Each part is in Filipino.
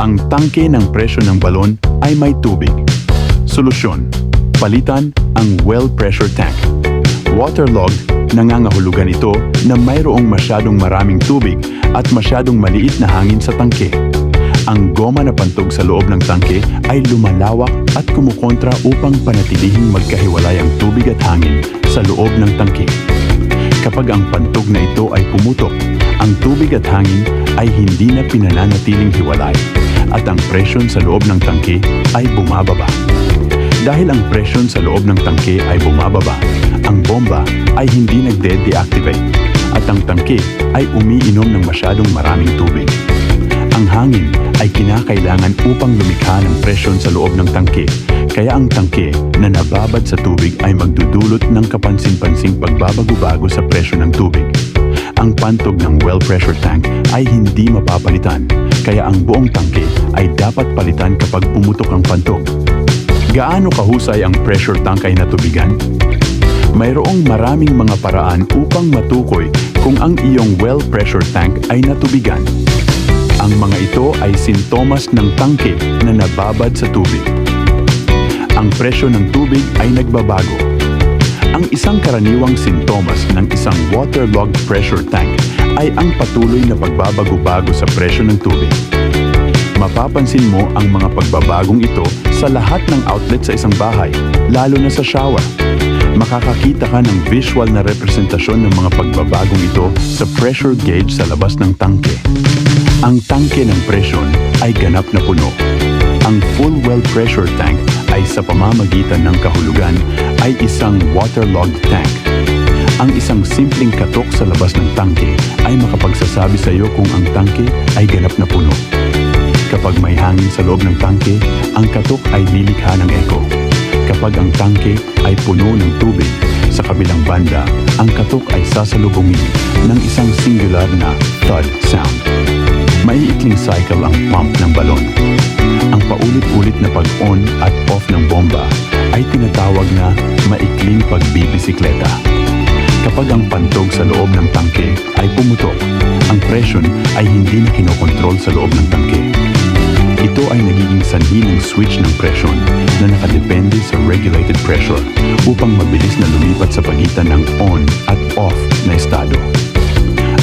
Ang tangke ng presyo ng balon ay may tubig. Solusyon: palitan ang well pressure tank. Waterlogged, nangangahulugan ito na mayroong masyadong maraming tubig at masyadong maliit na hangin sa tangke. Ang goma na pantog sa loob ng tangke ay lumalawak at kumukontra upang panatilihing magkahiwalay ang tubig at hangin sa loob ng tangke. Kapag ang pantog na ito ay pumutok, ang tubig at hangin ay hindi na pinananatiling hiwalay at ang presyon sa loob ng tangke ay bumababa. Dahil ang presyon sa loob ng tangke ay bumababa, ang bomba ay hindi nagde-deactivate at ang tangke ay umiinom ng masyadong maraming tubig. Ang hangin ay kinakailangan upang lumikha ng presyon sa loob ng tangke, kaya ang tangke na nababad sa tubig ay magdudulot ng kapansin-pansing pagbabago-bago sa presyo ng tubig. Ang pantog ng well pressure tank ay hindi mapapalitan, kaya ang buong tangke ay dapat palitan kapag pumutok ang pantog. Gaano kahusay ang pressure tank ay natubigan? Mayroong maraming mga paraan upang matukoy kung ang iyong well pressure tank ay natubigan. Ang mga ito ay sintomas ng tangke na nababad sa tubig. Ang presyo ng tubig ay nagbabago. Ang isang karaniwang sintomas ng isang waterlogged pressure tank ay ang patuloy na pagbabago-bago sa presyo ng tubig. Mapapansin mo ang mga pagbabagong ito sa lahat ng outlet sa isang bahay, lalo na sa shower. Makakakita ka ng visual na representasyon ng mga pagbabagong ito sa pressure gauge sa labas ng tangke. Ang tangke ng presyon ay ganap na puno. Ang full well pressure tank ay sa pamamagitan ng kahulugan ay isang waterlogged tank. Ang isang simpleng katok sa labas ng tangke ay makapagsasabi sa iyo kung ang tangke ay ganap na puno. Kapag may hangin sa loob ng tangke, ang katok ay lilikha ng echo. Kapag ang tangke ay puno ng tubig, sa kabilang banda, ang katok ay sasalubungin ng isang singular na thud sound. Maiikling cycle ang pump ng balon. Ang paulit-ulit na pag-on at off ng bomba ay tinatawag na maikling pagbibisikleta. Kapag ang pantog sa loob ng tangke ay pumutok, ang presyon ay hindi na kinokontrol sa loob ng tangke. Ito ay nagiging sanhi ng switch ng presyon na nakadepende sa regulated pressure upang mabilis na lumipat sa pagitan ng on at off na estado.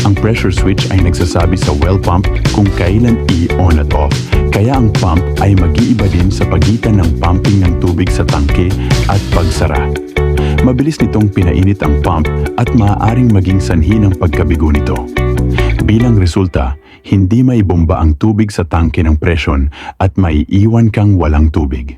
Ang pressure switch ay nagsasabi sa well pump kung kailan i-on at off, kaya ang pump ay mag-iiba din sa pagitan ng pumping ng tubig sa tangke at pagsara. Mabilis nitong pinainit ang pump at maaaring maging sanhi ng pagkabigo nito. Bilang resulta, hindi maibomba ang tubig sa tangke ng presyon at maiiwan kang walang tubig.